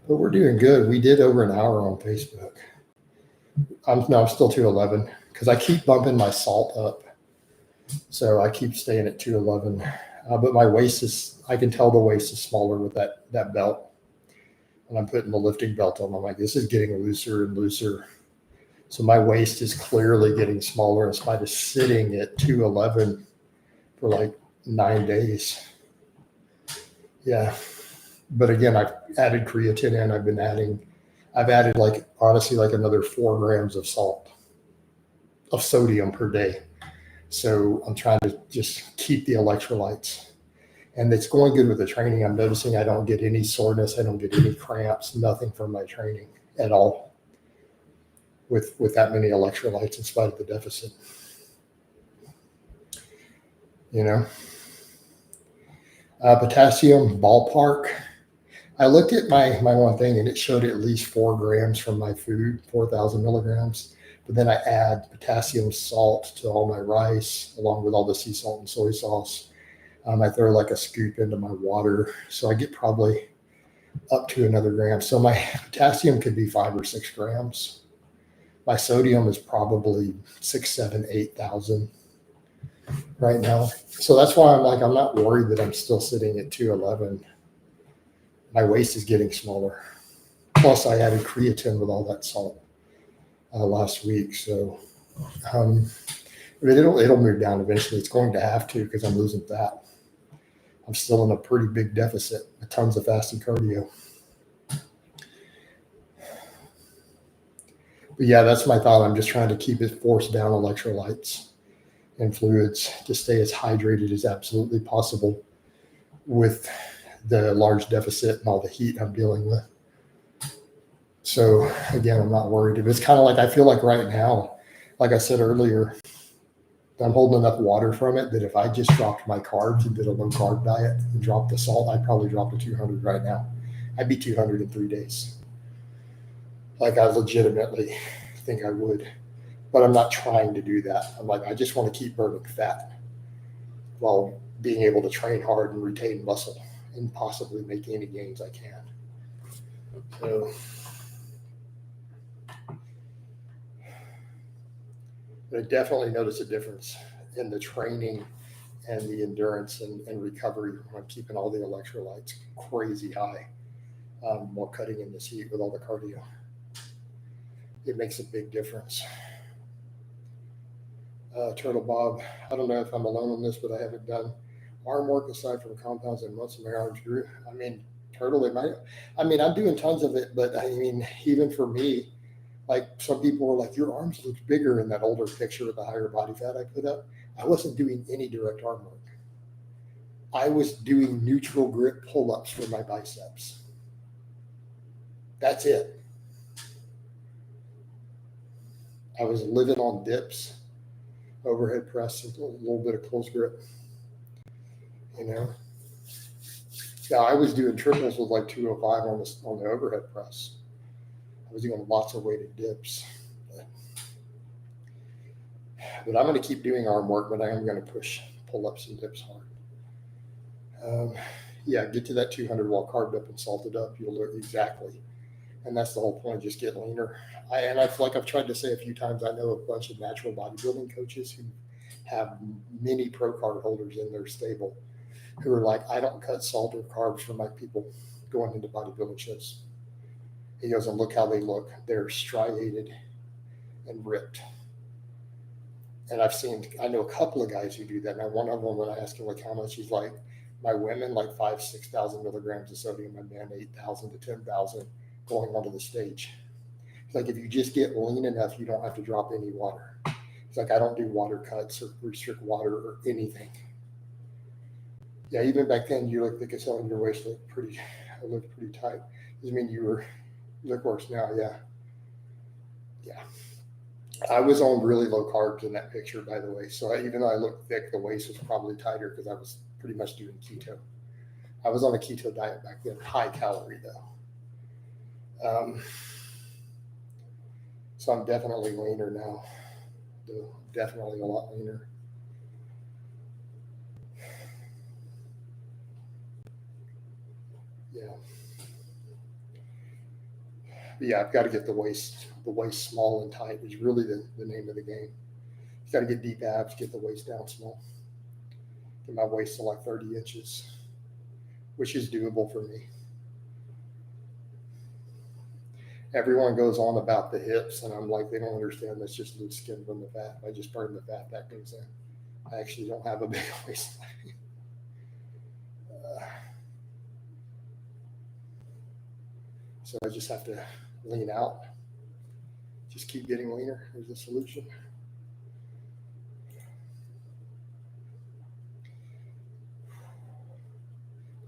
A: But we're doing good. We did over an hour on Facebook. I'm still 211 because I keep bumping my salt up. So I keep staying at 211. But my waist I can tell the waist is smaller with that belt. When I'm putting the lifting belt on, I'm like, this is getting looser and looser. So my waist is clearly getting smaller in spite of sitting at 211 for like 9 days. Yeah. But again, I've added creatine in. I've added like, honestly, like another 4 grams of sodium per day. So I'm trying to just keep the electrolytes. And it's going good with the training. I'm noticing I don't get any soreness. I don't get any cramps, nothing from my training at all with that many electrolytes in spite of the deficit. You know, potassium ballpark. I looked at my one thing and it showed at least 4 grams from my food, 4,000 milligrams. But then I add potassium salt to all my rice, along with all the sea salt and soy sauce. I throw like a scoop into my water. So I get probably up to another gram. So my potassium could be 5 or 6 grams. My sodium is probably 6, 7, 8,000 right now. So that's why I'm not worried that I'm still sitting at 211. My waist is getting smaller. Plus I added creatine with all that salt last week. So it'll move down eventually. It's going to have to because I'm losing fat. I'm still in a pretty big deficit with tons of fasted cardio. But yeah, that's my thought. I'm just trying to keep it forced down electrolytes and fluids to stay as hydrated as absolutely possible with the large deficit and all the heat I'm dealing with. So again, I'm not worried. It's kind of like, I feel like right now, like I said earlier, I'm holding enough water from it that if I just dropped my carbs and did a low carb diet and dropped the salt, I'd probably drop to 200 right now. I'd be 200 in 3 days. Like I legitimately think I would, but I'm not trying to do that. I'm like, I just want to keep burning fat while being able to train hard and retain muscle and possibly make any gains I can. So, but I definitely notice a difference in the training and the endurance and recovery when I'm keeping all the electrolytes crazy high while cutting in this heat with all the cardio. It makes a big difference. Turtle Bob, I don't know if I'm alone on this, but I haven't done arm work aside from compounds and months of my arms grew. I mean, Turtle, I'm doing tons of it, but I mean, even for me, like some people were like, your arms look bigger in that older picture with the higher body fat I put up. I wasn't doing any direct arm work. I was doing neutral grip pull-ups for my biceps. That's it. I was living on dips, overhead press, a little bit of close grip. You know? Yeah, I was doing triples with like 205 on the overhead press. I was doing lots of weighted dips. But I'm going to keep doing arm work, but I am going to push pull-ups and dips hard. Yeah, get to that 200 while carved up and salted up. You'll do it exactly. And that's the whole point, just get leaner. I feel like I've tried to say a few times, I know a bunch of natural bodybuilding coaches who have many pro card holders in their stable who are like, I don't cut salt or carbs for my people going into bodybuilding shows. He goes, and look how they look. They're striated and ripped. And I know a couple of guys who do that. Now, one of them, when I ask him like how much, he's like, my women like 5,000-6,000 milligrams of sodium, my men 8,000 to 10,000 going onto the stage. It's like, if you just get lean enough, you don't have to drop any water. It's like, I don't do water cuts or restrict water or anything. Yeah, even back then, you look thick as hell and your waist looked pretty tight. Doesn't mean you look worse now. Yeah. I was on really low carbs in that picture, by the way. So even though I looked thick, the waist was probably tighter because I was pretty much doing keto. I was on a keto diet back then, high calorie though. So I'm definitely leaner now. Definitely a lot leaner. Yeah. But yeah, I've got to get the waist small and tight is really the name of the game. You've got to get deep abs, get the waist down small. Get my waist to like 30 inches, which is doable for me. Everyone goes on about the hips, and I'm like, they don't understand that's just loose skin from the fat. I just burn the fat that goes in. I actually don't have a big waistline. So I just have to lean out. Just keep getting leaner. There's the solution.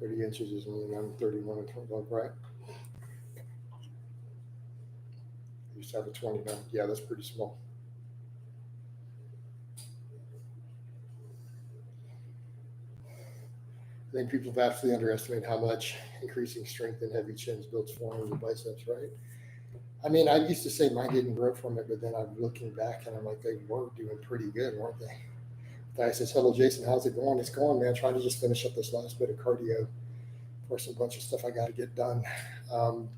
A: "30 inches is lean. I'm 31 and 25, right? I used to have a 29. Yeah, that's pretty small. I think people vastly underestimate how much increasing strength and heavy chins builds forearms and biceps, right? I mean, I used to say mine didn't grow from it, but then I'm looking back and I'm like, they were doing pretty good, weren't they? The guy says, "Hello, Jason. How's it going?" "It's going, man. Trying to just finish up this last bit of cardio for some bunch of stuff I got to get done."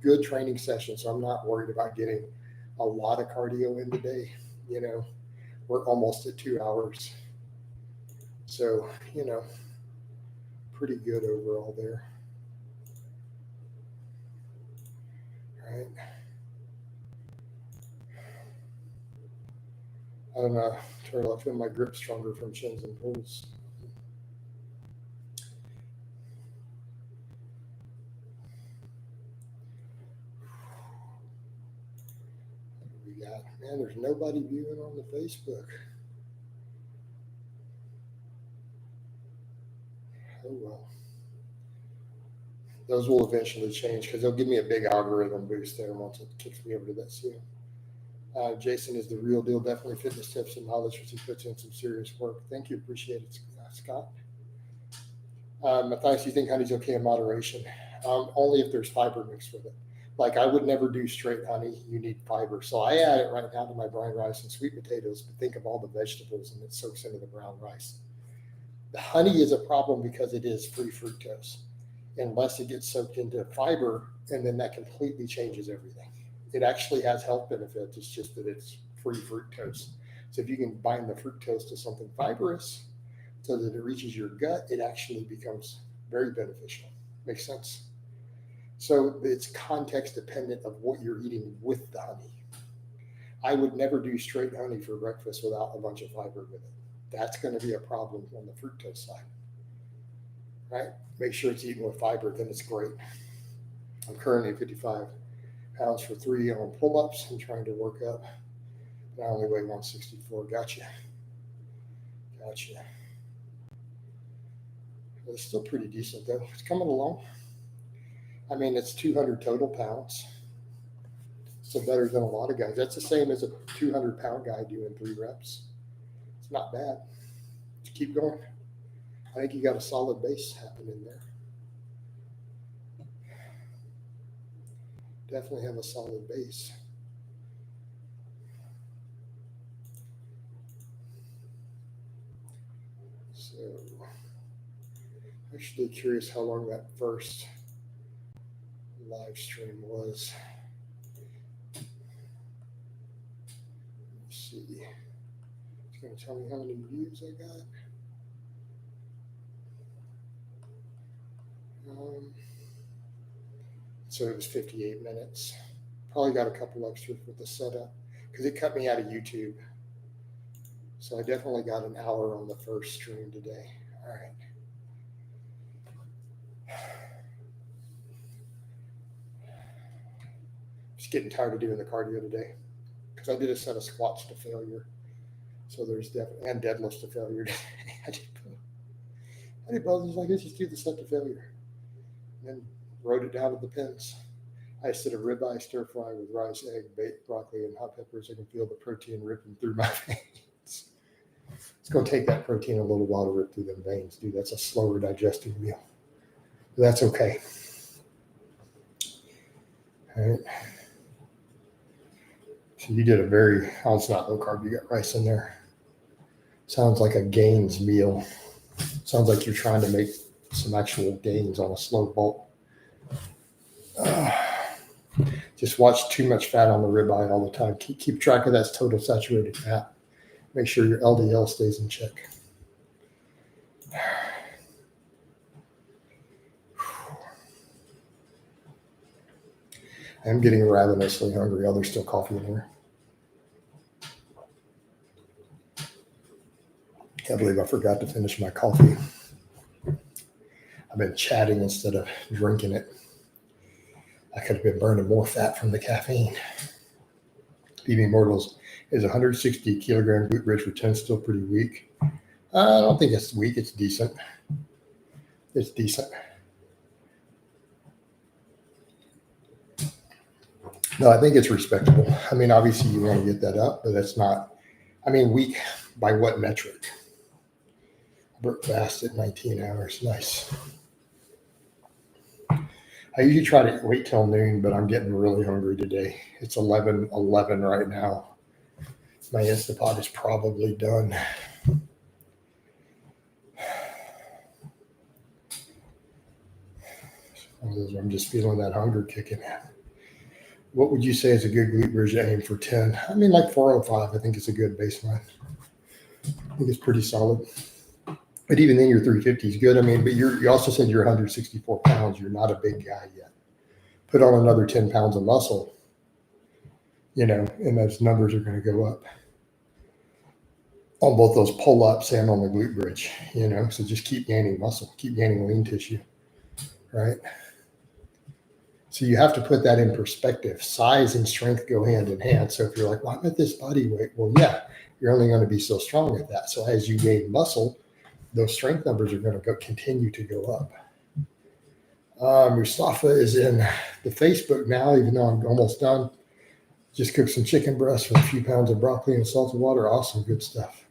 A: Good training session, so I'm not worried about getting a lot of cardio in today. We're almost at 2 hours. So, pretty good overall there. All right. I don't know. I feel my grip stronger from chins and pulls. What do we got? Man, there's nobody viewing on the Facebook. Oh, well. Those will eventually change because they'll give me a big algorithm boost there once it kicks me over to that seal. Jason is the real deal. Definitely fitness tips and knowledge because he puts in some serious work. Thank you. Appreciate it, Scott. Matthias, you think honey's okay in moderation? Only if there's fiber mixed with it. Like, I would never do straight honey. You need fiber. So I add it right now to my brown rice and sweet potatoes, but think of all the vegetables and it soaks into the brown rice. The honey is a problem because it is free fructose, unless it gets soaked into fiber, and then that completely changes everything. It actually has health benefits. It's just that it's free fructose. So if you can bind the fructose to something fibrous so that it reaches your gut, it actually becomes very beneficial. Makes sense? So it's context dependent of what you're eating with the honey. I would never do straight honey for breakfast without a bunch of fiber with it. That's going to be a problem on the fructose side, right? Make sure it's eaten with fiber, then it's great. I'm currently 55 pounds for 3 on pull-ups and trying to work up. I only weigh 164. Gotcha. It's still pretty decent though. It's coming along. I mean, it's 200 total pounds. So better than a lot of guys. That's the same as a 200-pound guy doing 3 reps. It's not bad. Just keep going. I think you got a solid base happening there. Definitely have a solid base. So, actually curious how long that first live stream was. Let's see. It's going to tell me how many views I got. So it was 58 minutes. Probably got a couple extras with the setup because it cut me out of YouTube. So I definitely got an hour on the first stream today. All right. Just getting tired of doing the cardio today because I did a set of squats to failure. So there's definitely, and deadlifts to failure today. I did both. I was like, let's just do the set to failure. And then wrote it down to the pins. I did a ribeye stir fry with rice, egg, baked broccoli, and hot peppers. I can feel the protein ripping through my veins. It's going to take that protein a little while to rip through them veins, dude. That's a slower digesting meal. But that's okay. All right. So you did a very, oh, it's not low carb. You got rice in there. Sounds like a gains meal. Sounds like you're trying to make some actual gains on a slow bulk. Just watch too much fat on the ribeye all the time. Keep track of that total saturated fat. Make sure your LDL stays in check. I'm getting ravenously hungry. Oh, there's still coffee in here. Can't believe I forgot to finish my coffee. I've been chatting instead of drinking it. I could have been burning more fat from the caffeine. PB Mortals, is 160 kilogram glute bridge for 10 still pretty weak? I don't think it's weak. It's decent. It's decent. No, I think it's respectable. I mean, obviously you want to get that up, but that's not, I mean, weak by what metric? Work fast at 19 hours. Nice. I usually try to wait till noon, but I'm getting really hungry today. It's 11:11 right now. My Instapot is probably done. I'm just feeling that hunger kicking in. What would you say is a good glute bridge to aim for 10? I mean, like 405, I think it's a good baseline. I think it's pretty solid. But even then, your 350 is good. I mean, but you also said you're 164 pounds. You're not a big guy yet. Put on another 10 pounds of muscle, you know, and those numbers are going to go up on both those pull-ups and on the glute bridge, you know. So just keep gaining muscle, keep gaining lean tissue, right? So you have to put that in perspective. Size and strength go hand in hand. So if you're like, well, I'm at this body weight, well, yeah, you're only going to be so strong at that. So as you gain muscle, those strength numbers are going to continue to go up. Mustafa is in the Facebook now, even though I'm almost done. Just cooked some chicken breast with a few pounds of broccoli and salted water. Awesome, good stuff.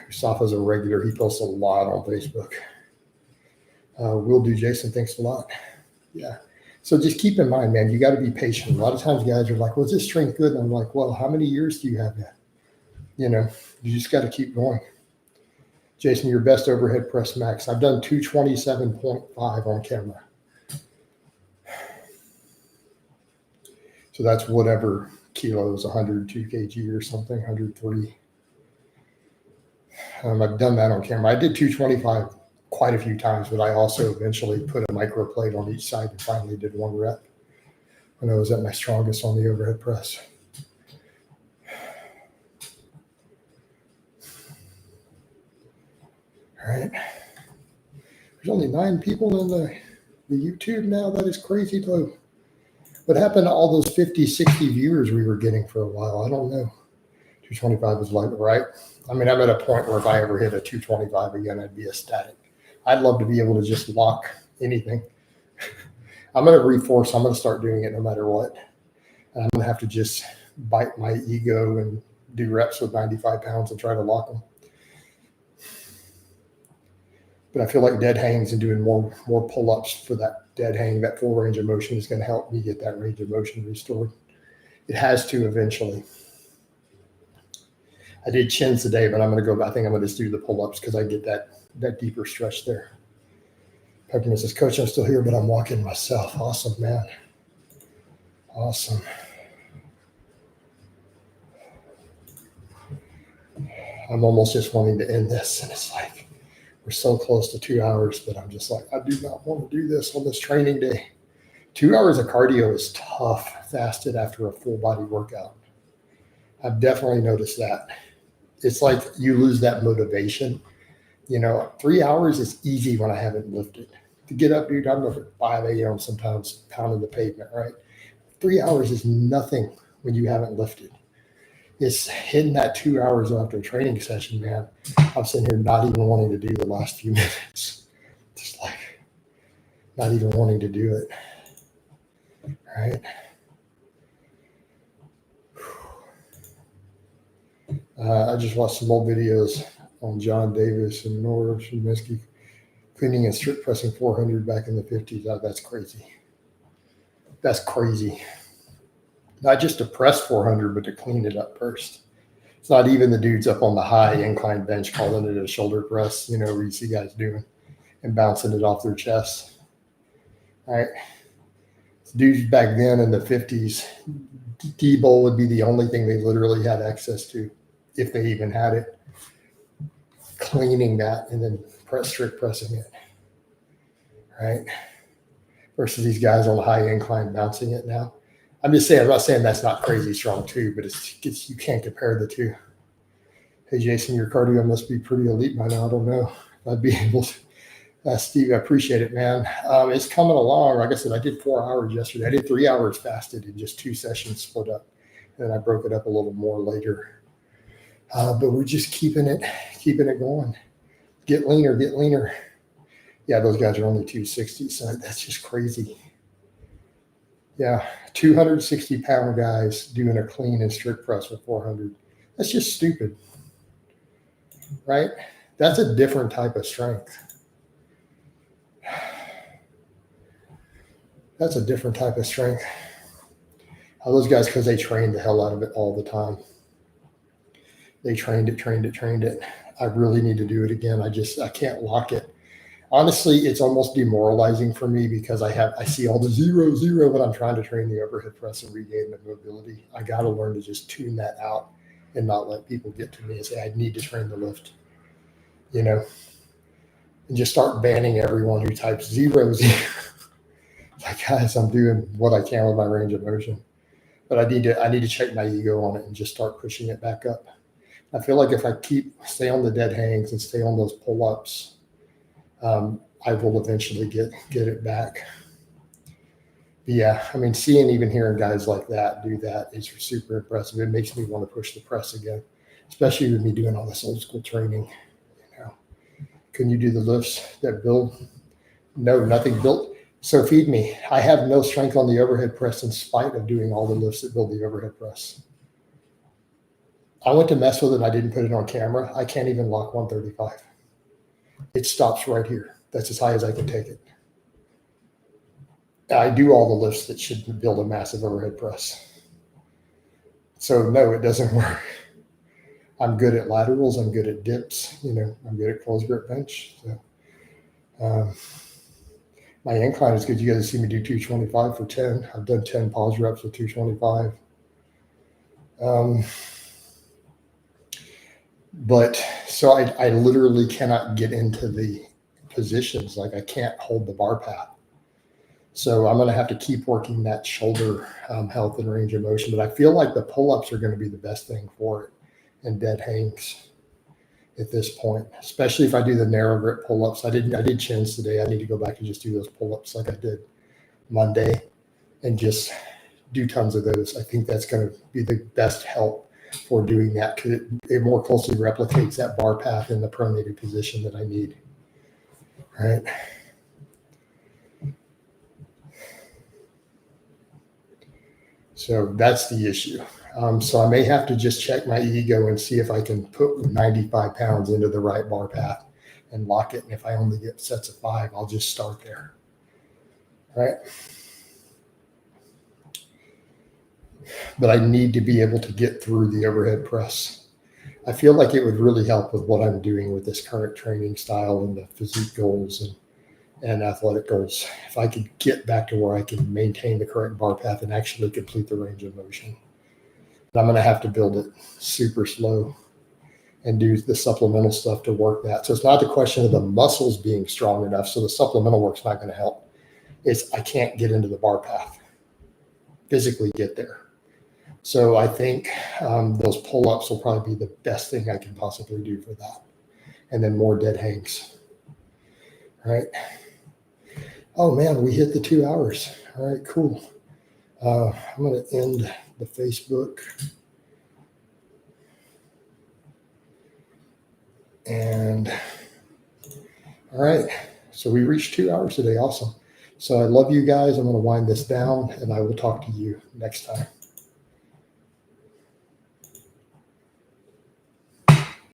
A: Mustafa's a regular. He posts a lot on Facebook. Will do, Jason. Thanks a lot. Yeah. So just keep in mind, man, you got to be patient. A lot of times guys are like, well, is this strength good? And I'm like, well, how many years do you have that? You know, you just got to keep going. Jason, your best overhead press max. I've done 227.5 on camera. So that's whatever kilos, 102 kg or something, 103. I've done that on camera. I did 225 quite a few times, but I also eventually put a micro plate on each side and finally did one rep when I was at my strongest on the overhead press. All right. There's only 9 people in the YouTube now. That is crazy low. What happened to all those 50, 60 viewers we were getting for a while? I don't know. 225 is like, right? I mean, I'm at a point where if I ever hit a 225 again, I'd be ecstatic. I'd love to be able to just lock anything. I'm going to reforce. I'm going to start doing it no matter what. And I'm going to have to just bite my ego and do reps with 95 pounds and try to lock them. But I feel like dead hangs and doing more pull-ups for that dead hang, that full range of motion is going to help me get that range of motion restored. It has to eventually. I did chins today, but I'm going to go. I think I'm going to just do the pull-ups because I get that deeper stretch there. Peppermint says, Coach, I'm still here, but I'm walking myself. Awesome, man. Awesome. I'm almost just wanting to end this. And it's like, we're so close to 2 hours, but I'm just like, I do not want to do this on this training day. 2 hours of cardio is tough, fasted after a full body workout. I've definitely noticed that. It's like you lose that motivation. 3 hours is easy when I haven't lifted. To get up, dude, I'm up at 5 a.m. sometimes pounding the pavement, right? 3 hours is nothing when you haven't lifted. It's hitting that 2 hours after a training session, man. I'm sitting here not even wanting to do the last few minutes. Just like not even wanting to do it. Right? I just watched some old videos on John Davis and Nora Shuminsky cleaning and strip pressing 400 back in the 50s. Oh, that's crazy. That's crazy. Not just to press 400, but to clean it up first. It's not even the dudes up on the high incline bench calling it a shoulder press, where you see guys doing and bouncing it off their chests. All right. Dudes back then in the 50s, D-bowl would be the only thing they literally had access to, if they even had it. Cleaning that and then strict pressing it. Right. Versus these guys on the high incline bouncing it now. I'm just saying, I'm not saying that's not crazy strong too, but it's you can't compare the two. Hey, Jason, your cardio must be pretty elite by now. I don't know if I'd be able to. Steve, I appreciate it, man. It's coming along. Like I said, I did 4 hours yesterday. I did 3 hours fasted in just 2 sessions split up. And I broke it up a little more later. But we're just keeping it going. Get leaner, get leaner. Yeah, those guys are only 260, so that's just crazy. Yeah, 260-pound guys doing a clean and strict press with 400. That's just stupid, right? That's a different type of strength. That's a different type of strength. Those guys, because they trained the hell out of it all the time. They trained it. I really need to do it again. I can't lock it. Honestly, it's almost demoralizing for me because I see all the zero when I'm trying to train the overhead press and regain the mobility. I got to learn to just tune that out and not let people get to me and say, I need to train the lift, and just start banning everyone who types 0. Like, guys, I'm doing what I can with my range of motion, but I need to check my ego on it and just start pushing it back up. I feel like if I stay on the dead hangs and stay on those pull-ups, I will eventually get it back. But yeah, I mean, seeing even hearing guys like that do that is super impressive. It makes me want to push the press again, especially with me doing all this old school training. Can you do the lifts that build? No, nothing built. So feed me. I have no strength on the overhead press in spite of doing all the lifts that build the overhead press. I went to mess with it and I didn't put it on camera. I can't even lock 135. It stops right here. That's as high as I can take it. I do all the lifts that should build a massive overhead press. So no, it doesn't work. I'm good at laterals. I'm good at dips. I'm good at closed grip bench. So my incline is good. You guys see me do 225 for 10. I've done 10 pause reps with 225. But so I literally cannot get into the positions. Like I can't hold the bar path. So I'm going to have to keep working that shoulder health and range of motion. But I feel like the pull-ups are going to be the best thing for it and dead hangs at this point, especially if I do the narrow grip pull-ups. I did chins today. I need to go back and just do those pull-ups like I did Monday and just do tons of those. I think that's going to be the best help for doing that because it more closely replicates that bar path in the pronated position that I need. All right. So that's the issue. So I may have to just check my ego and see if I can put 95 pounds into the right bar path and lock it. And if I only get sets of 5, I'll just start there. All right. But I need to be able to get through the overhead press. I feel like it would really help with what I'm doing with this current training style and the physique goals and athletic goals. If I could get back to where I can maintain the correct bar path and actually complete the range of motion. But I'm going to have to build it super slow and do the supplemental stuff to work that. So it's not the question of the muscles being strong enough. So the supplemental work's not going to help. It's I can't get into the bar path, physically get there. So I think those pull-ups will probably be the best thing I can possibly do for that. And then more dead hangs. All right. Oh man, we hit the 2 hours. All right, cool. I'm going to end the Facebook. And all right, so we reached 2 hours today. Awesome. So I love you guys. I'm going to wind this down, and I will talk to you next time.